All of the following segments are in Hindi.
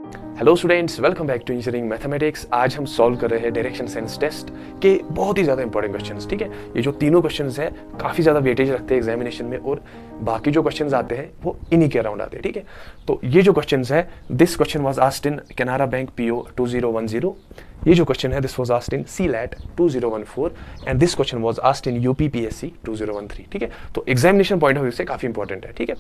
Hello students, welcome back to engineering mathematics. आज हम सॉल्व कर रहे हैं डायरेक्शन सेंस टेस्ट के बहुत ही ज़्यादा इंपॉर्टेंट क्वेश्चंस। ठीक है, ये जो तीनों क्वेश्चंस हैं काफ़ी ज़्यादा वेटेज रखते हैं एग्जामिनेशन में, और बाकी जो क्वेश्चंस आते हैं वो इन्हीं के अराउंड आते हैं। ठीक है, तो ये जो क्वेश्चंस है, this question was asked in Canara bank PO 2010। ये जो क्वेश्चन है this was asked in CLAT 2014 and this question was asked in UPPSC 2013। ठीक है, तो एग्जामिनेशन पॉइंट ऑफ व्यू से काफ़ी इंपॉर्टेंट है। ठीक है,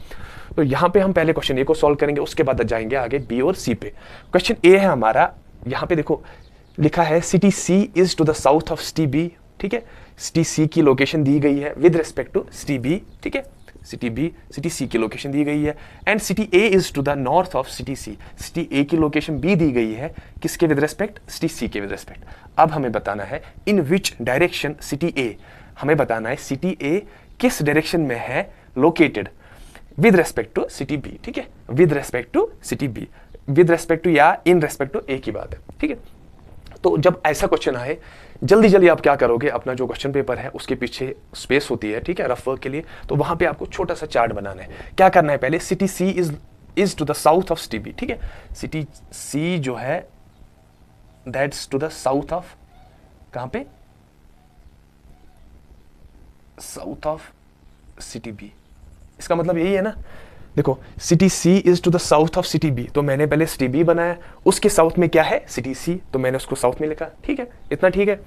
तो यहाँ पे हम पहले क्वेश्चन ए को सॉल्व करेंगे, उसके बाद जाएंगे आगे बी और सी पे। क्वेश्चन ए है हमारा, यहाँ पे देखो लिखा है city C is to the south of city B. ठीक है, सिटी सी की लोकेशन दी गई है with respect to city B. ठीक है, सिटी बी सिटी सी की लोकेशन दी गई है and city A is to the north of city C. City A की लोकेशन बी दी गई है किसके विद रिस्पेक्ट? सिटी सी के विद रिस्पेक्ट। अब हमें बताना है इन विच डायरेक्शन सिटी ए, हमें बताना है सिटी ए किस डायरेक्शन में है located with respect to city B. ठीक है, with respect to city B, with respect to या इन रेस्पेक्ट टू ए की बात है। ठीक है, तो जब ऐसा क्वेश्चन आए जल्दी जल्दी आप क्या करोगे, अपना जो क्वेश्चन पेपर है उसके पीछे स्पेस होती है, ठीक है, रफ वर्क के लिए, तो वहां पे आपको छोटा सा चार्ट बनाना है। क्या करना है, पहले city C is to the south of city B. ठीक है, सिटी सी जो है that's to the south of, कहां पे? South of city B. इसका मतलब यही है ना, देखो city C is to the south of city B, तो मैंने पहले सिटी बी बनाया, उसके साउथ में क्या है? सिटी सी, तो मैंने उसको साउथ में लिखा। ठीक है, इतना ठीक है।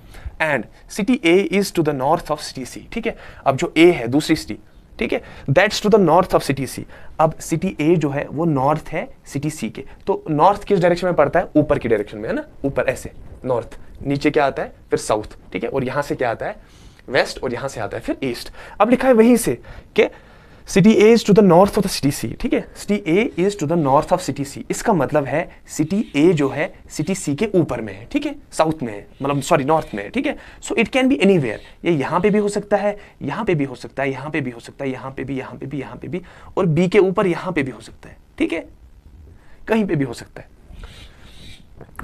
And city A is to the north of city C. ठीक है, अब जो ए है दूसरी सिटी, ठीक है, that's to the north of city C. अब सिटी ए जो है वो नॉर्थ है सिटी सी के, तो नॉर्थ किस डायरेक्शन में पड़ता है? ऊपर की डायरेक्शन में है ना, ऊपर ऐसे नॉर्थ, नीचे क्या आता है फिर साउथ। ठीक है, और यहां से क्या आता है? वेस्ट, और यहां से आता है फिर ईस्ट। अब लिखा है वहीं से कि city A is to the north of the city C. ठीक है, city A is to the north of city C, इसका मतलब है सिटी ए जो है सिटी सी के ऊपर में है। ठीक है, साउथ में है, मतलब सॉरी नॉर्थ में है। ठीक है, so it can be anywhere, ये यहां पे भी हो सकता है, यहां पे भी हो सकता है, यहां पे भी हो सकता है, यहां पे भी, यहां पे भी, यहां पे भी, और बी के ऊपर यहां पे भी हो सकता है। ठीक है, कहीं पे भी हो सकता है।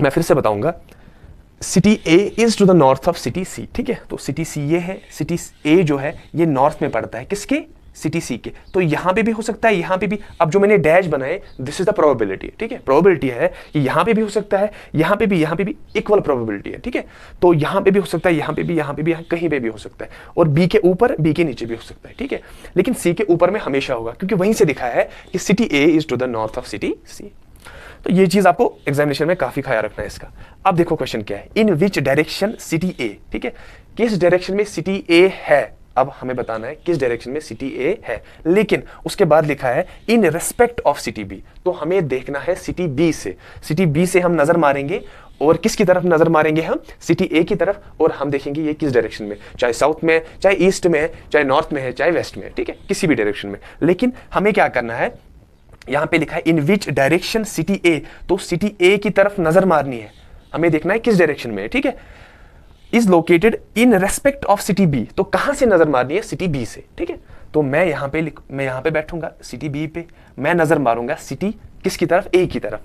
मैं फिर से बताऊंगा, city A is to the north of city C. ठीक है, तो सिटी सी ये है, सिटी ए जो है ये नॉर्थ में पड़ता है किसके? सिटी सी के, तो यहां पे भी हो सकता है, यहां पे भी। अब जो मैंने डैश बनाए दिस इज द प्रोबेबिलिटी। ठीक है, प्रोबेबिलिटी है कि यहां पे भी हो सकता है, यहां पे भी, यहां पे भी, इक्वल प्रोबेबिलिटी है। ठीक है, तो यहां पे भी हो सकता है, यहां पे भी, यहां पे भी, कहीं पे भी हो सकता है, और बी के ऊपर, बी के नीचे भी हो सकता है। ठीक है, लेकिन सी के ऊपर में हमेशा होगा, क्योंकि वहीं से दिखा है कि city A is to the north of city C. तो ये चीज आपको एग्जामिनेशन में काफी ख्याल रखना है इसका। अब देखो क्वेश्चन क्या है, इन विच डायरेक्शन सिटी ए। ठीक है, किस डायरेक्शन में सिटी ए है, अब हमें बताना है किस डायरेक्शन में सिटी ए है, लेकिन उसके बाद लिखा है in respect of city B, तो हमें देखना है सिटी बी से। सिटी बी से हम नजर मारेंगे, और किसकी तरफ नजर मारेंगे हम? सिटी ए की तरफ, और हम देखेंगे ये किस डायरेक्शन में, चाहे साउथ में, चाहे ईस्ट में, चाहे नॉर्थ में है, चाहे वेस्ट में। ठीक है, किसी भी डायरेक्शन में, लेकिन हमें क्या करना है, यहां पे लिखा है इन विच डायरेक्शन सिटी ए, तो सिटी ए की तरफ नजर मारनी है, हमें देखना है किस डायरेक्शन में। ठीक है, is located in respect of city B, तो कहां से नजर मारनी है? सिटी बी से। ठीक है, तो मैं यहां पे बैठूंगा सिटी बी पे, मैं नजर मारूंगा सिटी किसकी तरफ? ए की तरफ,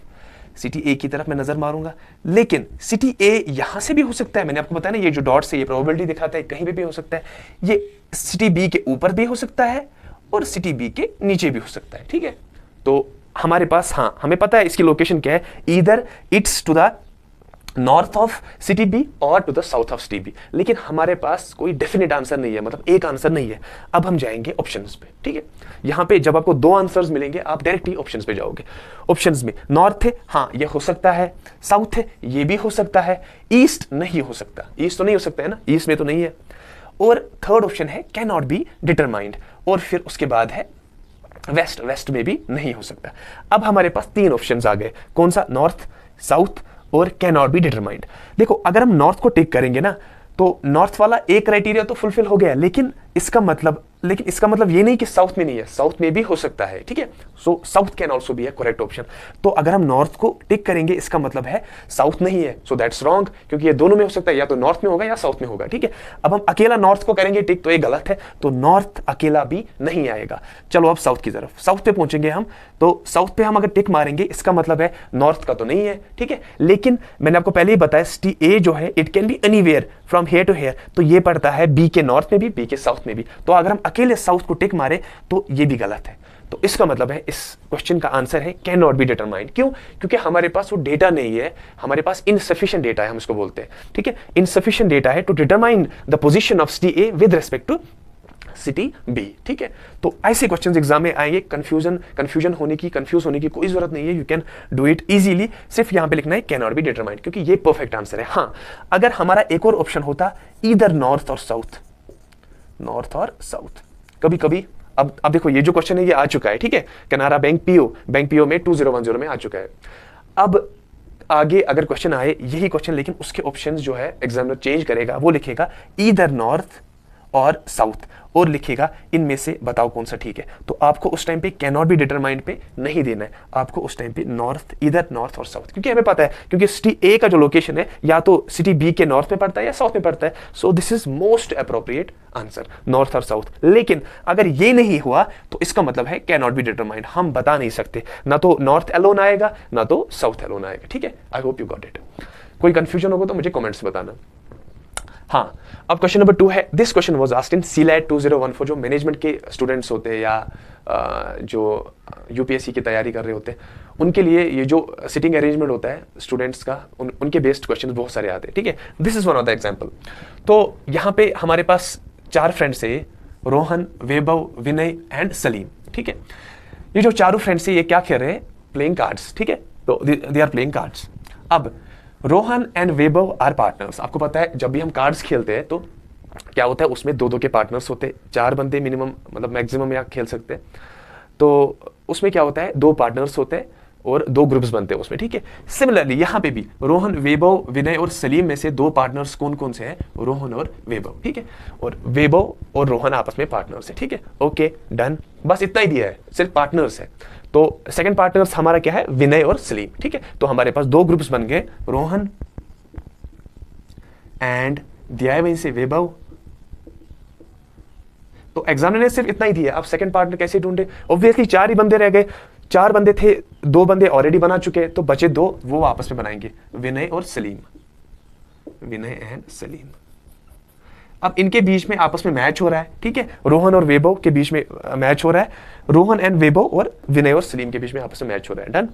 सिटी ए की तरफ मैं नजर मारूंगा। लेकिन सिटी ए यहां से भी हो सकता है, मैंने आपको बताया ना, ये जो डॉट से ये प्रोबेबिलिटी दिखाता है, कहीं पे भी हो सकता है, ये सिटी बी के ऊपर भी हो सकता है और सिटी बी के नीचे भी हो सकता है। ठीक है, तो हमारे पास, हाँ हमें पता है इसकी लोकेशन क्या है, either it's to the north of city B or to the south of city B, लेकिन हमारे पास कोई डेफिनेट आंसर नहीं है, मतलब एक आंसर नहीं है। अब हम जाएंगे ऑप्शंस पे। ठीक है, यहां पे जब आपको दो आंसर्स मिलेंगे आप डायरेक्ट ही ऑप्शंस पे जाओगे। ऑप्शंस में नॉर्थ है, हाँ ये हो सकता है, साउथ है ये भी हो सकता है, ईस्ट नहीं हो सकता, ईस्ट तो नहीं हो सकता है ना, ईस्ट में तो नहीं है, और थर्ड ऑप्शन है कैन नॉट बी डिटरमाइंड, और फिर उसके बाद है वेस्ट, वेस्ट में भी नहीं हो सकता। अब हमारे पास तीन ऑप्शंस आ गए, कौन सा? नॉर्थ, साउथ और कैन नॉट बी डिटरमाइंड। देखो अगर हम नॉर्थ को टिक करेंगे ना, तो नॉर्थ वाला एक क्राइटेरिया तो फुलफिल हो गया, लेकिन इसका मतलब ये नहीं कि साउथ में नहीं है, साउथ में भी हो सकता है। ठीक है, so south can also be a correct option. तो अगर हम नॉर्थ को टिक करेंगे इसका मतलब है साउथ नहीं है, सो दैट्स रॉन्ग, क्योंकि ये दोनों में हो सकता है, या तो नॉर्थ में होगा या साउथ में होगा। ठीक है, अब हम अकेला नॉर्थ को करेंगे टिक, तो ये गलत है, तो नॉर्थ अकेला भी नहीं आएगा। चलो अब साउथ की तरफ, साउथ पे पहुंचेंगे हम, तो साउथ पे हम अगर टिक मारेंगे इसका मतलब है नॉर्थ का तो नहीं है। ठीक है, लेकिन मैंने आपको पहले ही बताया सिटी ए जो है it can be anywhere from here to here, तो ये पड़ता है बी के नॉर्थ में भी, बी के साउथ में भी, तो अगर हम अकेले साउथ को टिक मारे तो ये भी गलत है। तो इसका मतलब है इस क्वेश्चन का आंसर है कैन नॉट बी डिटरमाइंड। क्यों? क्योंकि हमारे पास वो डेटा नहीं है, हमारे पास इनसफिशिएंट डेटा है, हम इसको बोलते हैं, ठीक है, इनसफिशिएंट डेटा है to determine the position of city A with respect to city B, ठीक है। तो ऐसे क्वेश्चंस एग्जाम में आएंगे, कंफ्यूज होने की कोई जरूरत नहीं है, you can do it easily. सिर्फ यहां पे लिखना है कैन नॉट बी डिटरमाइंड, क्योंकि ये परफेक्ट आंसर है। हाँ, अगर हमारा एक और ऑप्शन होता इधर नॉर्थ और साउथ, कभी कभी अब देखो ये जो क्वेश्चन है ये आ चुका है, ठीक है, कनारा बैंक पीओ में 2010 में आ चुका है। अब आगे अगर क्वेश्चन आए यही क्वेश्चन, लेकिन उसके ऑप्शंस जो है एग्जामिनर चेंज करेगा, वो लिखेगा ईदर नॉर्थ और साउथ, और लिखेगा इनमें से बताओ कौन सा ठीक है। तो आपको उस टाइम पे कैन नॉट बी डिटरमाइंड पे नहीं देना है, आपको उस टाइम पे इधर नॉर्थ और साउथ, क्योंकि हमें पता है, क्योंकि सिटी ए का जो लोकेशन है या तो सिटी बी के नॉर्थ में पड़ता है या साउथ में पड़ता है। So this is most appropriate answer, north और साउथ। लेकिन अगर ये नहीं हुआ तो इसका मतलब है कैन नॉट बी डिटरमाइंड, हम बता नहीं सकते, ना तो नॉर्थ एलोन आएगा ना तो साउथ एलोन आएगा, ठीक है। I hope you got it. कोई कंफ्यूजन होगा तो मुझे कमेंट्स बताना। हाँ, अब क्वेश्चन नंबर 2 है, this question was asked in CLAT 2014, जो मैनेजमेंट के स्टूडेंट्स होते हैं या जो यूपीएससी की तैयारी कर रहे होते हैं, उनके लिए ये जो सिटिंग अरेंजमेंट होता है स्टूडेंट्स का, उनके बेस्ड क्वेश्चन बहुत सारे आते हैं, ठीक है। This is one of the example. तो यहाँ पे हमारे पास 4 फ्रेंड्स है, रोहन, वैभव, विनय एंड सलीम, ठीक है। ये जो चारों फ्रेंड्स है ये क्या खेल रहे हैं? प्लेइंग कार्ड्स, ठीक है। तो दे आर प्लेइंग कार्ड्स। अब Rohan and Vaibhav are partners. आपको पता है जब भी हम कार्ड्स खेलते हैं तो क्या होता है, उसमें 2-2 के पार्टनर्स होते हैं, 4 बंदे मिनिमम, मतलब मैक्सिमम या खेल सकते हैं। तो उसमें क्या होता है, 2 पार्टनर्स होते हैं और 2 ग्रुप्स बनते हैं उसमें, ठीक है। सिमिलरली यहाँ पे भी रोहन, वैभव, विनय और सलीम में से 2 पार्टनर्स कौन कौन से हैं? रोहन और वैभव, ठीक है। और वैभव और रोहन आपस में पार्टनर्स है, ठीक है। ओके, डन, बस इतना ही दिया है, सिर्फ पार्टनर्स है। तो सेकंड पार्टनर्स हमारा क्या है? विनय और सलीम, ठीक है। तो हमारे पास 2 ग्रुप्स बन गए, रोहन एंड दिया है वहीं से वैभव। तो एग्जामिनर ने सिर्फ इतना ही दिया, अब सेकंड पार्टनर कैसे ढूंढे? ऑब्वियसली 4 ही बंदे रह गए, 4 बंदे थे, 2 बंदे ऑलरेडी बना चुके, तो बचे 2, वो आपस में बनाएंगे, विनय और सलीम, विनय एंड सलीम। अब इनके बीच में आपस में मैच हो रहा है, ठीक है। रोहन और वैभव के बीच में मैच हो रहा है, रोहन एंड वैभव और विनय और सलीम के बीच में आपस में मैच हो रहा है, डन।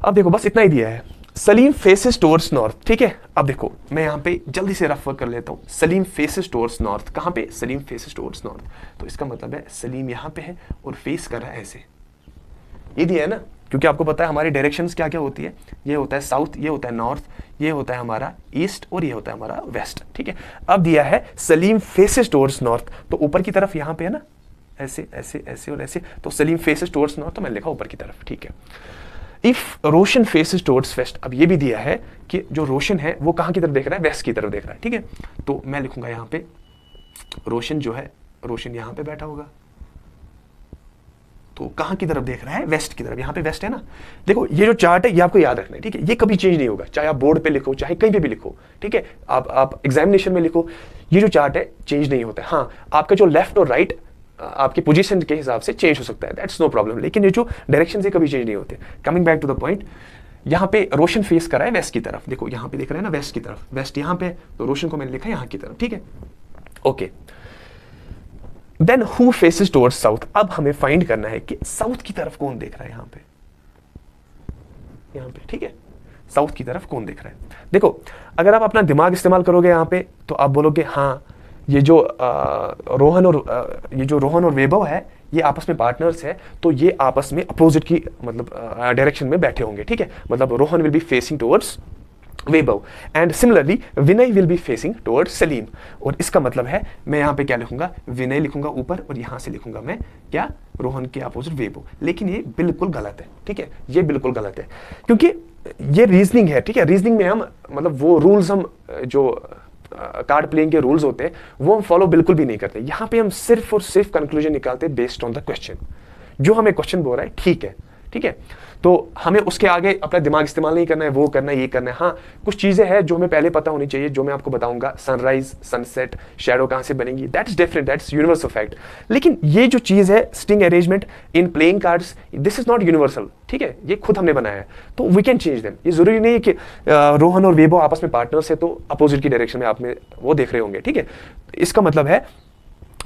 अब देखो बस इतना ही दिया है, सलीम फेसेस टुवर्ड्स नॉर्थ, ठीक है। अब देखो मैं यहाँ पे जल्दी से रफ कर लेता हूँ, सलीम फेसेस टुवर्ड्स नॉर्थ, कहाँ पे? Salim faces towards north. तो इसका मतलब है सलीम यहाँ पे है और फेस कर रहा है ऐसे, ये दिया है ना, क्योंकि आपको पता है हमारी डायरेक्शंस क्या क्या होती है, ये होता है साउथ, ये होता है नॉर्थ, ये होता है हमारा ईस्ट और ये होता है हमारा वेस्ट, ठीक है। अब दिया है सलीम फेसेस टुवर्ड्स नॉर्थ, तो ऊपर की तरफ यहाँ पे है ना, ऐसे ऐसे ऐसे और ऐसे, तो सलीम फेसेस टुवर्ड्स नॉर्थ, तो मैंने लिखा ऊपर की तरफ, ठीक है। If Roshan faces towards waste, अब ये भी दिया है कि जो रोशन है वो कहाँ की तरफ देख रहा है? वेस्ट की तरफ देख रहा है, ठीक है। तो मैं लिखूंगा यहाँ पे रोशन जो है, रोशन यहाँ पे बैठा होगा, तो कहां की तरफ देख रहा है? वेस्ट की तरफ। यहां पे वेस्ट है ना। देखो ये जो चार्ट है ये आपको याद रखना है, ठीक है। ये कभी चेंज नहीं होगा, चाहे आप बोर्ड पे लिखो चाहे कहीं पे भी लिखो, ठीक है। आप एग्जामिनेशन में लिखो, ये जो चार्ट है चेंज नहीं होता है। हाँ, आपका जो लेफ्ट और राइट आपकी पोजीशन के हिसाब से चेंज हो सकता है, दैट्स नो प्रॉब्लम, लेकिन ये जो डायरेक्शन से कभी चेंज नहीं होते। Coming back to the point, यहाँ पे रोशन फेस कर रहा है वेस्ट की तरफ, देखो यहाँ पे देख रहे हैं ना वेस्ट की तरफ, वेस्ट यहाँ पे, तो रोशन को मैंने लिखा यहाँ की तरफ, ठीक है। Okay, then who faces towards south. अब हमें फाइंड करना है कि साउथ की तरफ कौन देख रहा है, यहाँ पे, ठीक है। साउथ की तरफ कौन देख रहा है? देखो अगर आप अपना दिमाग इस्तेमाल करोगे यहाँ पे, तो आप बोलोगे हाँ ये जो रोहन और वैभव है ये आपस में पार्टनर्स है, तो ये आपस में अपोजिट की मतलब डायरेक्शन में बैठे होंगे, ठीक है। मतलब Rohan will be facing towards Vaibhav and similarly Vinay will be facing towards Salim. और इसका मतलब है मैं यहाँ पे क्या लिखूंगा? विनय लिखूंगा ऊपर और यहाँ से लिखूंगा मैं क्या? रोहन के अपोजिट वैभव। लेकिन ये बिल्कुल गलत है, ठीक है, ये बिल्कुल गलत है, क्योंकि ये रीजनिंग है, ठीक है। रीजनिंग में हम मतलब वो रूल्स हम जो कार्ड प्लेइंग के रूल्स होते हैं वो हम फॉलो बिल्कुल भी नहीं करते। यहाँ पे हम सिर्फ और सिर्फ कंक्लूजन निकालते हैं बेस्ड ऑन द क्वेश्चन, जो हमें क्वेश्चन बोल रहा है, ठीक है, ठीक है। तो हमें उसके आगे अपना दिमाग इस्तेमाल नहीं करना है, वो करना है, ये करना है। हाँ, कुछ चीजें हैं जो हमें पहले पता होनी चाहिए, जो मैं आपको बताऊंगा, सनराइज, सनसेट, शैडो कहां से बनेंगी, that's different, that's universal fact. लेकिन ये जो चीज है sting arrangement in playing cards, this is not universal, ठीक है, ये खुद हमने बनाया है, तो वी कैन चेंज देम। ये जरूरी नहीं है कि रोहन और वैभव आपस में पार्टनर्स है तो अपोजिट की डायरेक्शन में आप में वो देख रहे होंगे, ठीक है। इसका मतलब है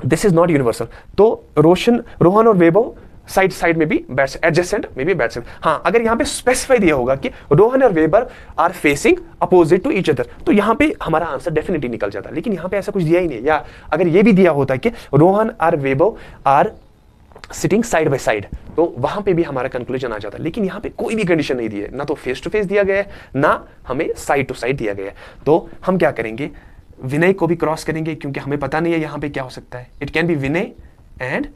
दिस इज नॉट यूनिवर्सल। तो रोहन और वैभव साइड साइड में भी बैठ सकते, एडजेसेंट में भी बैठ सकते। हाँ, अगर यहाँ पे स्पेसिफाई दिया होगा कि रोहन और Weber are facing opposite to each other, तो यहाँ पे हमारा आंसर डेफिनेटली निकल जाता है। लेकिन यहाँ पे ऐसा कुछ दिया ही नहीं है। या अगर ये भी दिया होता है कि रोहन और Weber are sitting side by side, तो वहां पे भी हमारा कंक्लूजन आ जाता है। लेकिन यहाँ पे कोई भी कंडीशन नहीं दी है, ना तो फेस टू फेस दिया गया है, ना हमें साइड टू साइड दिया गया है। तो हम क्या करेंगे, विनय को भी क्रॉस करेंगे, क्योंकि हमें पता नहीं है यहाँ पे क्या हो सकता है। It can be Vinay and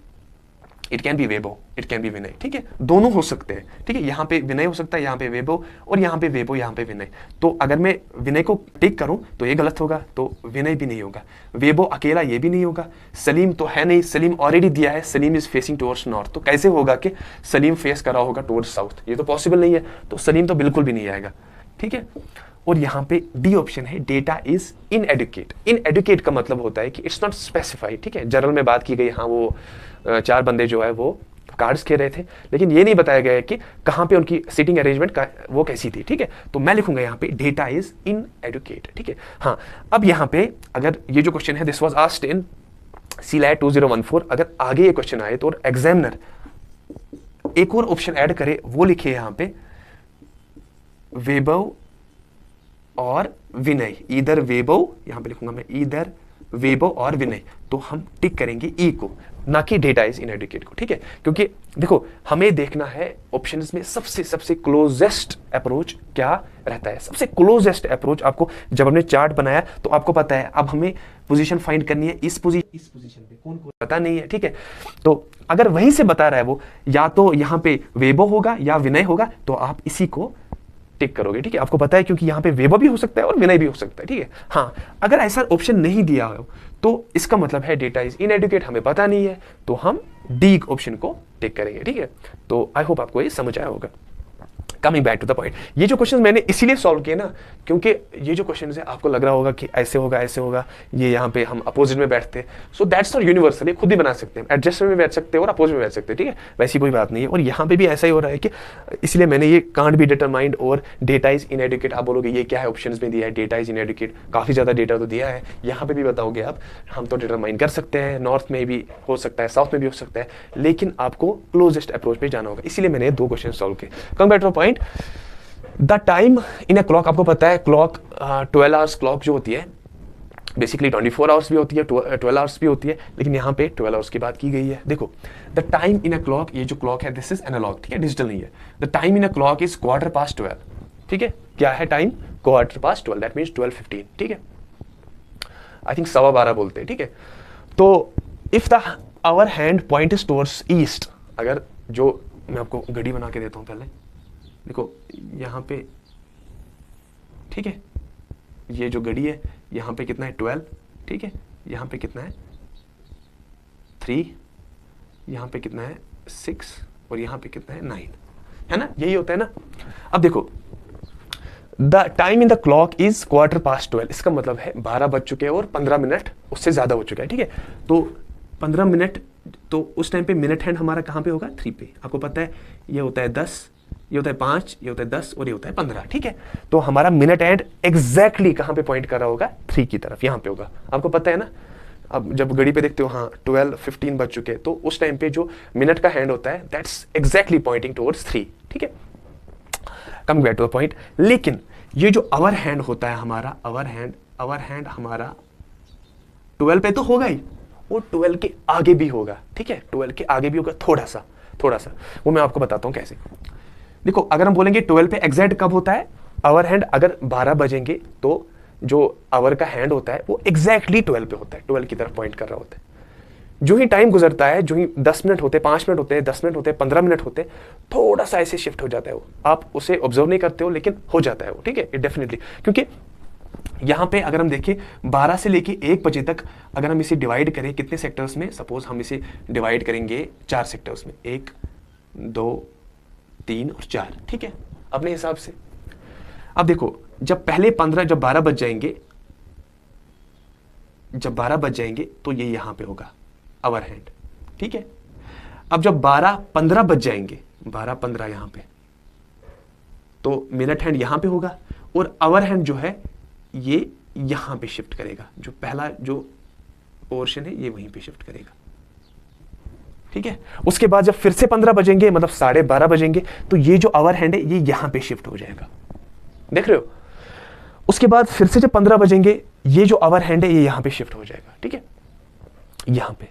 it can be Vaibhav, it can be Vinay, ठीक है, दोनों हो सकते हैं, ठीक है। यहाँ पे विनय हो सकता है, यहाँ पे वेबो, और यहाँ पे वेबो, यहाँ पे विनय। तो अगर मैं विनय को टिक करूं तो ये गलत होगा, तो विनय भी नहीं होगा। वेबो अकेला ये भी नहीं होगा। सलीम तो है नहीं, सलीम ऑलरेडी दिया है, Salim is facing towards north, तो कैसे होगा कि सलीम फेस कर रहा होगा टुवर्ड्स साउथ, ये तो पॉसिबल नहीं है। तो सलीम तो बिल्कुल भी नहीं आएगा, ठीक है। और यहाँ पे डी ऑप्शन है, डेटा इज इनएडुकेट। इनएडुकेट का मतलब होता है कि इट्स नॉट स्पेसिफाइड, ठीक है। जनरल में बात की गई, हाँ वो 4 बंदे जो है वो कार्ड्स खेल रहे थे, लेकिन ये नहीं बताया गया है कि कहाँ पे उनकी सीटिंग अरेंजमेंट का वो कैसी थी, ठीक है। तो मैं लिखूंगा यहाँ पे डेटा इज इनएडुकेट, ठीक है। हाँ, अब यहाँ पे अगर ये जो क्वेश्चन है this was asked in CLAT 2014, अगर आगे ये क्वेश्चन आए तो एग्जामिनर एक और ऑप्शन ऐड करे, वो लिखे यहाँ पे वेबो और विनय, इधर वेबो, यहां पे लिखूंगा मैं इधर वेबो और विनय, तो हम टिक करेंगे ई को, ना कि डेटा इज इनएडुकेट को, ठीक है। क्योंकि देखो हमें देखना है ऑप्शंस में सबसे क्लोजेस्ट अप्रोच क्या रहता है। सबसे क्लोजेस्ट अप्रोच आपको, जब हमने चार्ट बनाया तो आपको पता है अब हमें पोजीशन फाइंड करनी है, इस पोजीशन पे कौन पता नहीं है, ठीक है। तो अगर वहीं से बता रहा है वो, या तो यहाँ पे वेबो होगा या विनय होगा, तो आप इसी को टिक करोगे, ठीक है। आपको पता है क्योंकि यहाँ पे वेबो भी हो सकता है और विनय भी हो सकता है, ठीक है। हाँ, अगर ऐसा ऑप्शन नहीं दिया हो तो इसका मतलब है डेटा इज इनएडुकेट, हमें पता नहीं है, तो हम डी ऑप्शन को टिक करेंगे, ठीक है। तो आई होप आपको ये समझ आया होगा। Coming back to the point, ये जो क्वेश्चन मैंने इसीलिए सॉल्व किए ना, क्योंकि ये जो क्वेश्चन है आपको लग रहा होगा कि ऐसे होगा, ये यहाँ पे हम अपोजिट में बैठते हैं, सो दैट्स नॉट यूनिवर्सल, ये खुद ही बना सकते हैं, एडजस्टमेंट में बैठ सकते हैं और अपोजिट में बैठ सकते हैं, ठीक है। वैसी कोई बात नहीं है। और यहाँ पे भी ऐसा ही हो रहा है कि इसलिए मैंने ये कांट बी डिटरमाइंड और डेटा इज इनएडुकेट, आप बोलोगे ये क्या है, ऑप्शन में दिया है डेटा इज इनएडुकेट, काफी ज्यादा डेटा तो दिया है, यहाँ पे भी बताओगे आप, हम तो डिटरमाइन कर सकते हैं, नॉर्थ में भी हो सकता है, साउथ में भी हो सकता है, लेकिन आपको क्लोजेस्ट अप्रोच पे जाना होगा, इसीलिए मैंने 2 क्वेश्चन सॉल्व किए। Come back to the point, the time in a clock, आपको पता है क्लॉक 12 आवर्स क्लॉक जो होती है, बेसिकली 24 आवर्स भी होती है, 12 आवर्स भी होती है, लेकिन यहाँ पे 12 आवर्स की बात की गई है। देखो the time in a clock, ये जो क्लॉक है दिस इज एनालॉग, ठीक है, डिजिटल नहीं है। The time in a clock is 12:15, ठीक है। क्या है टाइम? 12:15, दैट मीन्स 12:15, ठीक है। आई थिंक 12:15 बोलते हैं, ठीक है। तो if the hour hand point is towards east, अगर जो मैं आपको घड़ी बना के देता हूँ पहले, देखो यहाँ पे, ठीक है, ये जो घड़ी है यहाँ पे कितना है 12, ठीक है, यहाँ पे कितना है 3, यहाँ पे कितना है 6 और यहाँ पे कितना है 9, है ना, यही होता है ना। अब देखो the time in the clock is 12:15, इसका मतलब है 12 बज चुके हैं और 15 मिनट उससे ज्यादा हो चुका है, ठीक है। तो 15 मिनट, तो उस टाइम पे मिनट हैंड हमारा कहाँ पे होगा? 3 पे। आपको पता है ये होता है 10, ये होता है 5, ये होता है 10 और ये होता है 15, ठीक है। तो हमारा मिनट हैंड एग्जैक्टली कहाँ पे पॉइंट कर रहा होगा? 3 की तरफ, यहाँ पे होगा। आपको पता है ना, अब जब घड़ी पे देखते हो, हाँ 12:15 बज चुके हैं, तो उस टाइम पे जो मिनट का हैंड होता है दैट्स एग्जैक्टली पॉइंटिंग टुवर्ड्स 3, ठीक है। Coming back to the point, लेकिन ये जो आवर हैंड होता है हमारा, आवर हैंड हमारा 12 पे तो होगा ही, वो 12 के आगे भी होगा, ठीक है, 12 के आगे भी होगा, थोड़ा सा, वो मैं आपको बताता हूं कैसे। देखो अगर हम बोलेंगे 12 पे एग्जैक्ट कब होता है आवर हैंड, अगर 12 बजेंगे तो जो आवर का हैंड होता है वो एग्जैक्टली 12 पे होता है, 12 की तरफ पॉइंट कर रहा होता है। जो ही टाइम गुजरता है, जो ही 10 मिनट होते हैं, 5 मिनट होते हैं, 10 मिनट होते हैं, 15 मिनट होते हैं, थोड़ा सा ऐसे शिफ्ट हो जाता है वो, आप उसे ऑब्जर्व नहीं करते हो लेकिन हो जाता है वो, ठीक है, डेफिनेटली। क्योंकि यहाँ पे अगर हम देखें 12 से लेके 1 बजे तक, अगर हम इसे डिवाइड करें कितने सेक्टर्स में, सपोज हम इसे डिवाइड करेंगे 4 सेक्टर्स में, 1, 2, 3 और 4, ठीक है, अपने हिसाब से। अब देखो जब पहले 15, जब 12 बज जाएंगे तो ये यहां पे होगा आवर हैंड, ठीक है। अब जब 12:15 बज जाएंगे, 12:15 यहां पे, तो मिनट हैंड यहां पे होगा और आवर हैंड जो है ये यहां पे शिफ्ट करेगा, जो पहला जो पोर्शन है ये वहीं पे शिफ्ट करेगा, ठीक है। उसके बाद जब फिर से 15 बजेंगे मतलब 12:30 बजेंगे तो ये जो आवर हैंड है ये यहां पे शिफ्ट हो जाएगा, देख रहे हो। उसके बाद फिर से जब 15 बजेंगे ये जो आवर हैंड है ये यहां पे शिफ्ट हो जाएगा, ठीक है, यहां पे।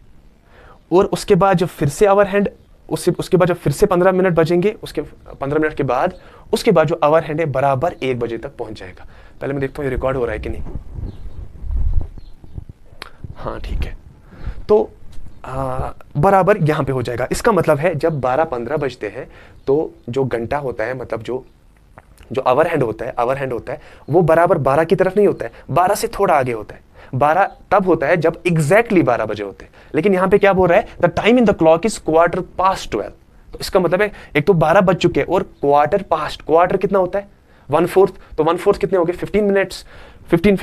और उसके बाद जब फिर से आवर हैंड, उसके बाद जब फिर से 15 मिनट बजेंगे, उसके 15 मिनट के बाद उसके बाद जो आवर हैंड है बराबर 1 बजे तक पहुंच जाएगा। पहले मैं देखता हूँ ये रिकॉर्ड हो रहा है कि नहीं। हाँ ठीक है, तो बराबर यहां पे हो जाएगा। इसका मतलब है जब 12:15 बजते हैं तो जो घंटा होता है, मतलब जो आवर हैंड होता है वो बराबर 12 की तरफ नहीं होता है, 12 से थोड़ा आगे होता है। 12 तब होता है जब एग्जैक्टली 12 बजे होते हैं। लेकिन यहां पे क्या बोल रहा है, the time in the clock is 12:15। तो इसका मतलब है एक तो 12 बज चुके हैं और क्वार्टर कितना होता है 1/4, तो 1/4 कितने हो गए 15 मिनट्स, 15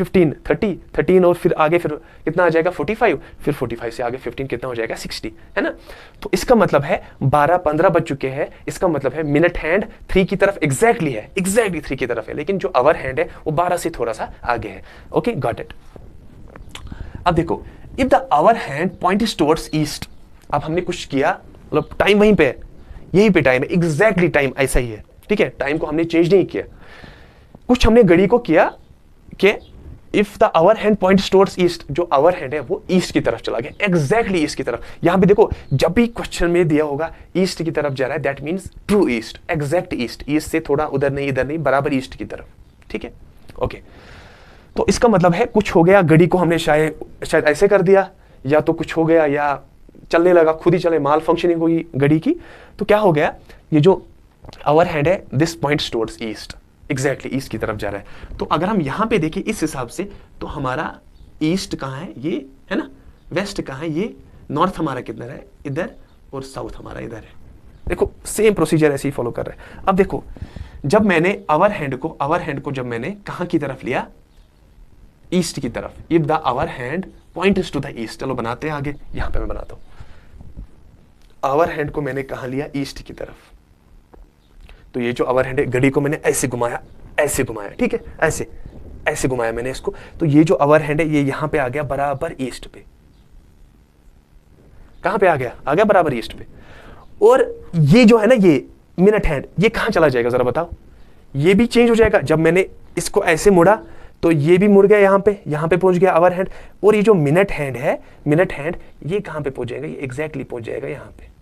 30 और फिर आगे फिर कितना आ जाएगा 45, फिर 45 से आगे 15 कितना हो जाएगा 60, है ना। तो इसका मतलब है 12:15 बज चुके हैं। इसका मतलब है मिनट हैंड 3 की तरफ एग्जैक्टली 3 की तरफ है, लेकिन जो आवर हैंड है वो 12 से थोड़ा सा आगे है। Okay, got it. अब देखो, if the hour hand point is towards east, अब हमने कुछ किया, मतलब टाइम वहीं पे है, यहीं पे टाइम है, एग्जैक्टली टाइम ऐसा ही है, ठीक है, टाइम को हमने चेंज नहीं किया। कुछ हमने घड़ी को किया कि if the hour hand points towards east, जो आवर हैंड है वो ईस्ट की तरफ चला गया, एग्जैक्टली ईस्ट की तरफ। यहां पे देखो जब भी क्वेश्चन में दिया होगा ईस्ट की तरफ जा रहा है, that means true east, exact east, east से थोड़ा उधर नहीं इधर नहीं, बराबर ईस्ट की तरफ, ठीक है। ओके, तो इसका मतलब है कुछ हो गया, घड़ी को हमने शायद ऐसे कर दिया, या तो कुछ हो गया या चलने लगा, खुद ही चले, माल फंक्शनिंग हुई घड़ी की। तो क्या हो गया, ये जो आवर हैंड है this points towards east, exactly east की तरफ जा रहा है। तो अगर हम यहां पे देखें इस हिसाब से, तो हमारा ईस्ट कहां है, ये है ना, वेस्ट कहां है, ये नॉर्थ हमारा किधर है, इधर, और साउथ हमारा इधर है। देखो सेम प्रोसीजर ऐसे ही फॉलो कर रहे हैं। अब देखो, जब मैंने आवर हैंड को जब मैंने कहां की तरफ लिया, ईस्ट की तरफ, if the hour hand points to the east, चलो बनाते हैं आगे, यहां पे मैं बनाता हूं। आवर हैंड को मैंने कहां लिया, ईस्ट की तरफ। तो ये जो आवर हैंड है, घड़ी को मैंने ऐसे घुमाया, ठीक है, ऐसे घुमाया मैंने इसको। तो ये जो आवर हैंड है ये यहां पे आ गया बराबर ईस्ट पे। कहां पे आ गया बराबर ईस्ट पे। और ये जो है ना, ये मिनट हैंड, ये कहां चला जाएगा जरा बताओ। ये भी चेंज हो जाएगा, जब मैंने इसको ऐसे मुड़ा तो ये भी मुड़ गया, यहां पे पहुंच गया आवर हैंड। और ये जो मिनट हैंड है, ये कहां पे पहुंच जाएगा, ये एग्जैक्टली पहुंच जाएगा यहां पे।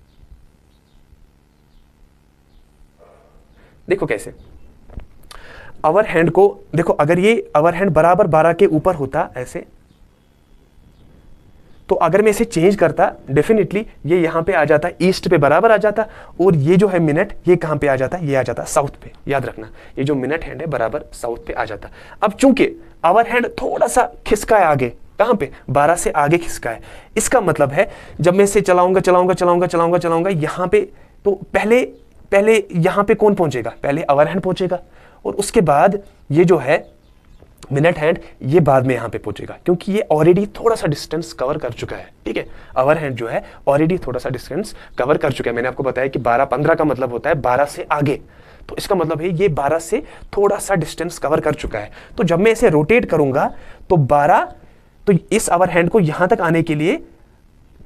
देखो कैसे, आवर हैंड को देखो, अगर ये आवर हैंड बराबर 12 के ऊपर होता ऐसे, तो अगर मैं इसे चेंज करता डेफिनेटली ये यहां पे आ जाता, ईस्ट पे बराबर आ जाता। और ये जो है मिनट, ये कहां पे आ जाता, ये आ जाता साउथ पे। याद रखना, ये जो मिनट हैंड है बराबर साउथ पे आ जाता। अब चूंकि आवर हैंड थोड़ा सा खिसका है आगे, कहां पे, 12 से आगे खिसका है। इसका मतलब है जब मैं इसे चलाऊंगा यहां पे, तो पहले यहां पे कौन पहुंचेगा, पहले आवर हैंड पहुंचेगा, और उसके बाद ये जो है मिनट हैंड, ये बाद में यहां पे पहुंचेगा, क्योंकि ये ऑलरेडी थोड़ा सा डिस्टेंस कवर कर चुका है, ठीक है। आवर हैंड जो है ऑलरेडी थोड़ा सा डिस्टेंस कवर कर चुका है। मैंने आपको बताया कि 12:15 का मतलब होता है 12 से आगे, तो इसका मतलब है ये 12 से थोड़ा सा डिस्टेंस कवर कर चुका है। तो जब मैं इसे रोटेट करूंगा तो 12, तो इस आवर हैंड को यहां तक आने के लिए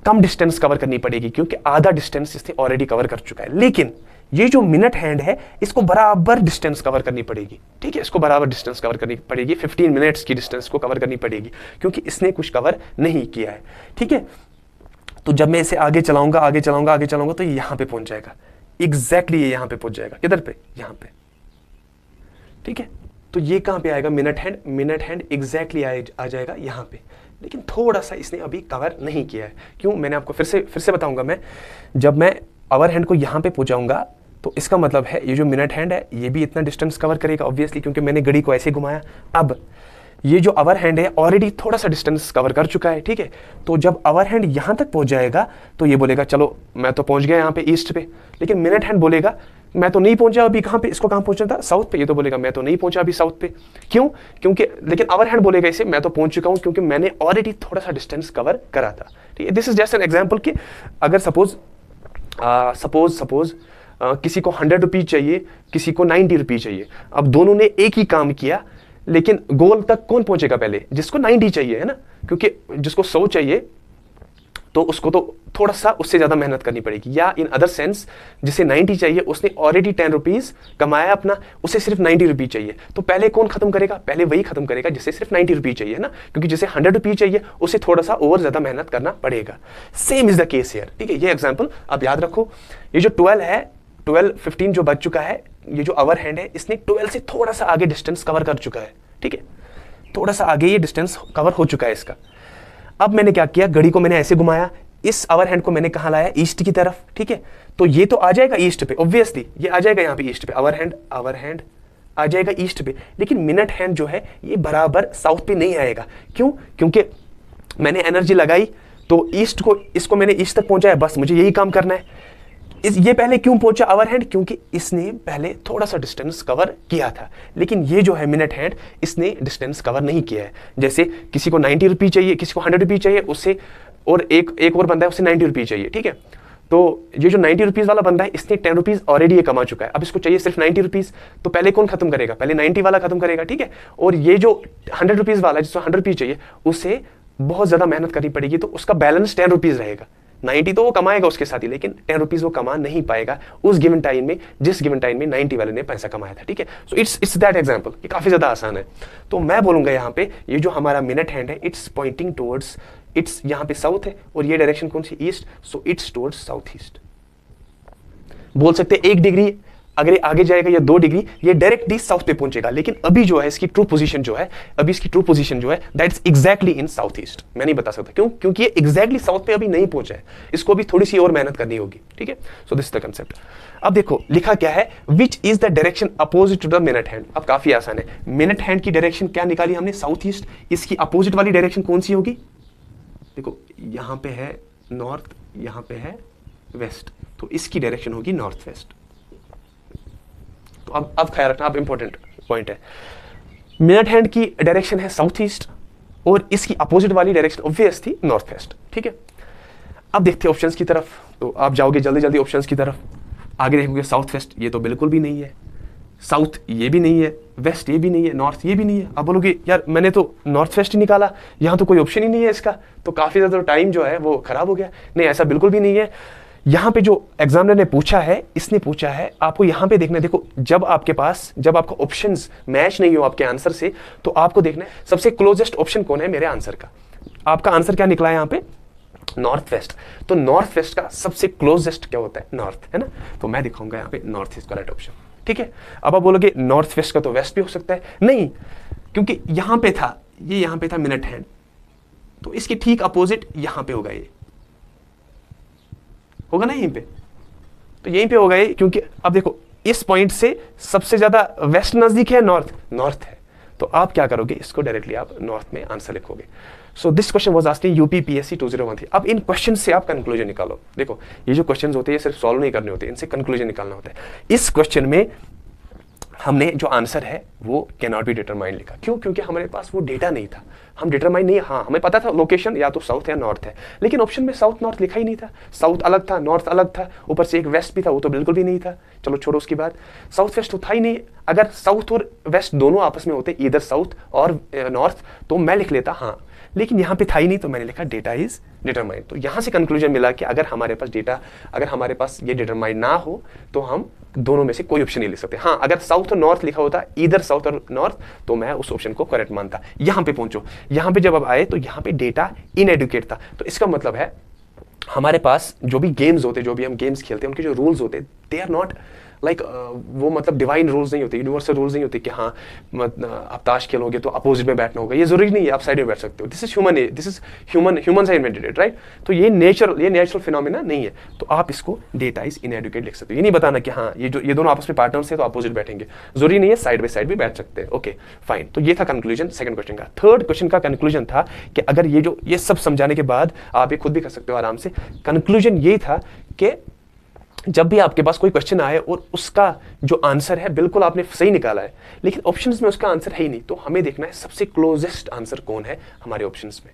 कम डिस्टेंस कवर करनी पड़ेगी, क्योंकि आधा डिस्टेंस इसने ऑलरेडी कवर कर चुका है। लेकिन ये जो मिनट हैंड है इसको बराबर डिस्टेंस कवर करनी पड़ेगी, ठीक है, इसको बराबर डिस्टेंस कवर करनी पड़ेगी, 15 मिनट्स की डिस्टेंस को कवर करनी पड़ेगी, क्योंकि इसने कुछ कवर नहीं किया है, ठीक है। तो जब मैं इसे आगे चलाऊंगा तो ये यहां पे पहुंच जाएगा, एग्जैक्टली ये यहां पे पहुंच जाएगा, किधर पे, यहां पे, ठीक है। तो ये कहां पे आएगा, मिनट हैंड एग्जैक्टली आ जाएगा यहां पे। लेकिन थोड़ा सा इसने अभी कवर नहीं किया है। क्यों, मैंने आपको फिर से बताऊंगा मैं। जब मैं आवर हैंड को यहां पे पहुंचाऊंगा तो इसका मतलब है ये जो मिनट हैंड है ये भी इतना डिस्टेंस कवर करेगा ऑब्वियसली, क्योंकि मैंने घड़ी को ऐसे घुमाया। अब ये जो आवर हैंड है ऑलरेडी थोड़ा सा डिस्टेंस कवर कर चुका है, ठीक है। तो जब आवर हैंड यहां तक पहुंच जाएगा तो ये बोलेगा चलो मैं तो पहुंच गया यहां पे ईस्ट पे। लेकिन मिनट हैंड बोलेगा मैं तो नहीं पहुंचा अभी, कहां पे, इसको कहां पहुंचना था, साउथ पे। ये तो बोलेगा मैं तो नहीं पहुंचा अभी साउथ पे। क्यों, क्योंकि, लेकिन आवर हैंड बोलेगा इसे मैं तो पहुंच चुका हूं, क्योंकि मैंने ऑलरेडी थोड़ा सा डिस्टेंस कवर करा था, ठीक है। This is just an example कि अगर सपोज किसी को 100 रुपीज चाहिए, किसी को 90 रुपीज चाहिए। अब दोनों ने एक ही काम किया, लेकिन गोल तक कौन पहुंचेगा पहले, जिसको 90 चाहिए, है ना, क्योंकि जिसको 100 चाहिए, तो उसको तो थोड़ा सा उससे ज़्यादा मेहनत करनी पड़ेगी, या इन अदर सेंस जिसे 90 चाहिए उसने ऑलरेडी 10 रुपीज़ कमाया अपना, उसे सिर्फ 90 रुपीज़ चाहिए, तो पहले कौन खत्म करेगा? पहले वही खत्म करेगा जिसे सिर्फ 90 रुपीज़ चाहिए ना, क्योंकि जिसे 100 रुपीज़ चाहिए उसे थोड़ा सा और ज़्यादा मेहनत करना पड़ेगा। Same is the case here, ठीक है। ये एग्जाम्पल आप याद रखो। ये जो 12 है, 12-15 जो बच चुका है, ये जो आवर हैंड है इसने 12 से थोड़ा सा आगे डिस्टेंस कवर कर चुका है, ठीक है, थोड़ा सा आगे ये डिस्टेंस कवर हो चुका है इसका। अब मैंने क्या किया, घड़ी को मैंने ऐसे घुमाया, इस आवर हैंड को मैंने कहाँ लाया? ईस्ट की तरफ, ठीक है। तो ये तो आ जाएगा ईस्ट पे, ऑब्वियसली ये आ जाएगा यहाँ पे ईस्ट पे, आवर हैंड आ जाएगा ईस्ट पे, लेकिन मिनट हैंड जो है ये बराबर साउथ पे नहीं आएगा। क्यों? क्योंकि मैंने एनर्जी लगाई तो ईस्ट को, इसको मैंने ईस्ट तक पहुंचाया, बस मुझे यही काम करना है। ये पहले क्यों पहुंचा आवर हैंड? क्योंकि इसने पहले थोड़ा सा डिस्टेंस कवर किया था, लेकिन ये जो है मिनट हैंड, इसने डिस्टेंस कवर नहीं किया है। जैसे किसी को 90 रुपीज़ चाहिए, किसी को 100 रुपीज़ चाहिए, उससे और एक और बंदा है उसे 90 रुपीज़ चाहिए, ठीक है। तो ये जो 90 रुपीज़ वाला बंदा है इसने 10 रुपीज़ ऑलरेडी ये कमा चुका है, अब इसको चाहिए सिर्फ 90 रुपीज़, तो पहले कौन खत्म करेगा? पहले 90 वाला खत्म करेगा, ठीक है। और ये जो 100 रुपीज़ वाला है, जिसको 100 रुपीज़ चाहिए, उसे बहुत ज़्यादा मेहनत करनी पड़ेगी, तो उसका बैलेंस 10 रुपीज़ रहेगा। 90 तो वो कमाएगा उसके साथ ही, लेकिन 10 रुपीज़ वो कमा नहीं पाएगा उस गिवन टाइम में, जिस गिवन टाइम में 90 वाले ने पैसा कमाया था, ठीक है। सो इट्स दैट एग्जांपल, ये काफ़ी ज़्यादा आसान है। तो मैं बोलूँगा यहाँ पे ये जो हमारा मिनट हैंड है, इट्स पॉइंटिंग टुवर्ड्स, इट्स यहाँ पे साउथ है और ये डायरेक्शन कौन सी? East, so it's towards south east. बोल सकते हैं 1 डिग्री अगर ये आगे जाएगा या 2 डिग्री, ये डायरेक्टली साउथ पे पहुंचेगा, लेकिन अभी जो है इसकी ट्रू पोजीशन जो है, that's exactly in south east. मैं नहीं बता सकता क्यों, क्योंकि ये एग्जैक्टली साउथ पे अभी नहीं पहुंचा है, इसको भी थोड़ी सी और मेहनत करनी होगी, ठीक है। So this is the concept. अब देखो लिखा क्या है, which is the direction opposite to the minute hand. अब काफी आसान है, मिनट हैंड की डायरेक्शन क्या निकाली हमने? South east. इसकी अपोजिट वाली डायरेक्शन कौन सी होगी? देखो यहां पे है नॉर्थ, यहां पे है वेस्ट, तो इसकी डायरेक्शन होगी नॉर्थ वेस्ट। तो अब ख्याल रखना, अब इंपॉर्टेंट पॉइंट है, मिनट हैंड की डायरेक्शन है साउथ ईस्ट और इसकी अपोजिट वाली डायरेक्शन ऑब्वियस थी नॉर्थ वेस्ट, ठीक है। अब देखते हैं ऑप्शंस की तरफ, तो आप जाओगे जल्दी जल्दी ऑप्शंस की तरफ, आगे देखोगे साउथ वेस्ट ये तो बिल्कुल भी नहीं है, साउथ ये भी नहीं है, वेस्ट ये भी नहीं है, नॉर्थ ये भी नहीं है। अब बोलोगे यार मैंने तो नॉर्थ वेस्ट ही निकाला, यहाँ तो कोई ऑप्शन ही नहीं है इसका, तो काफ़ी ज़्यादा टाइम जो है वो खराब हो गया। नहीं, ऐसा बिल्कुल भी नहीं है। यहाँ पे जो एग्जामिनर ने पूछा है, इसने पूछा है, आपको यहाँ पे देखना है, देखो जब आपका ऑप्शंस मैच नहीं हो आपके आंसर से, तो आपको देखना है सबसे क्लोजेस्ट ऑप्शन कौन है मेरे आंसर का। आपका आंसर क्या निकला है यहाँ पे? North west. तो नॉर्थ वेस्ट का सबसे क्लोजेस्ट क्या होता है? नॉर्थ, है ना। तो मैं दिखाऊंगा यहाँ पे नॉर्थ इज करेक्ट ऑप्शन, ठीक है। अब आप बोलोगे नॉर्थ वेस्ट का तो वेस्ट भी हो सकता है, नहीं, क्योंकि यहाँ पे था, ये यहाँ पे था मिनट हैंड, तो इसके ठीक अपोजिट यहाँ पे होगा, ये होगा ना यहीं पे, तो यहीं पे होगा ये, क्योंकि अब देखो इस पॉइंट से सबसे ज्यादा वेस्ट नजदीक है, नॉर्थ है, तो आप क्या करोगे, इसको डायरेक्टली आप नॉर्थ में आंसर लिखोगे। So this question was asked in UP PSC 2013। अब इन क्वेश्चन से आप कंक्लूजन निकालो। देखो ये जो क्वेश्चन होते हैं ये सिर्फ सॉल्व नहीं करने होते, इनसे कंक्लूजन निकालना होता है। इस क्वेश्चन में हमने जो आंसर है वो कैन नॉट बी डिटरमाइंड लिखा। क्यों? क्योंकि हमारे पास वो डेटा नहीं था, हम डिटरमाइन नहीं, हाँ हमें पता था लोकेशन या तो साउथ या नॉर्थ है, लेकिन ऑप्शन में साउथ नॉर्थ लिखा ही नहीं था। साउथ अलग था, नॉर्थ अलग था, ऊपर से एक वेस्ट भी था, वो तो बिल्कुल भी नहीं था। चलो छोड़ो उसकी बात, साउथ वेस्ट तो था ही नहीं। अगर साउथ और वेस्ट दोनों आपस में होते, इधर साउथ और नॉर्थ, तो मैं लिख लेता हाँ, लेकिन यहाँ पे था ही नहीं, तो मैंने लिखा डेटा इज डिटरमाइंड। तो यहाँ से कंक्लूजन मिला कि अगर हमारे पास ये डिटरमाइंड ना हो तो हम दोनों में से कोई ऑप्शन नहीं ले सकते। हाँ, अगर साउथ और नॉर्थ लिखा होता, इधर साउथ और नॉर्थ, तो मैं उस ऑप्शन को करेक्ट मानता। यहाँ पे पहुंचो, यहाँ पे जब अब आए तो यहाँ पे डेटा इनएडुकेट था, तो इसका मतलब है हमारे पास जो भी गेम्स होते, जो भी हम गेम्स खेलते हैं, उनके जो रूल्स होते, दे आर नॉट लाइक वो मतलब डिवाइन रूल्स नहीं होते, यूनिवर्सल रूल्स नहीं होते कि हाँ आप ताश खेलोगे तो अपोजिट में बैठना होगा, ये जरूरी नहीं है, आप साइड में बैठ सकते हो। This is human invented, right. तो ये नेचुरल फिनोमिना नहीं है, तो आप इसको डेटा इज इनएडुकेट लिख सकते हो। ये नहीं बताना कि हाँ ये दोनों आपस में पार्टनर्स है तो अपोजिट बैठेंगे, जरूरी नहीं है, साइड बाय साइड भी बैठ सकते हैं। ओके फाइन, तो ये था कंक्लूजन सेकंड क्वेश्चन का। थर्ड क्वेश्चन का कंक्लूजन था कि अगर ये सब समझाने के बाद आप ये खुद भी कर सकते हो आराम से, कंक्लूजन ये था कि जब भी आपके पास कोई क्वेश्चन आए और उसका जो आंसर है बिल्कुल आपने सही निकाला है, लेकिन ऑप्शंस में उसका आंसर है ही नहीं, तो हमें देखना है सबसे क्लोजेस्ट आंसर कौन है हमारे ऑप्शंस में।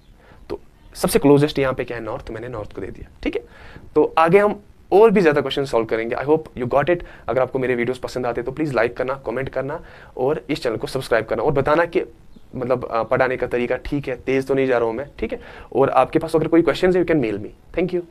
तो सबसे क्लोजेस्ट यहाँ पे क्या है? नॉर्थ, तो मैंने नॉर्थ को दे दिया, ठीक है। तो आगे हम और भी ज्यादा क्वेश्चन सॉल्व करेंगे। I hope you got it. अगर आपको मेरे वीडियोस पसंद आते तो प्लीज लाइक करना, कमेंट करना और इस चैनल को सब्सक्राइब करना और बताना कि मतलब पढ़ाने का तरीका ठीक है, तेज़ तो नहीं जा रहा हूँ मैं, ठीक है। और आपके पास अगर कोई क्वेश्चन है, you can mail me. Thank you.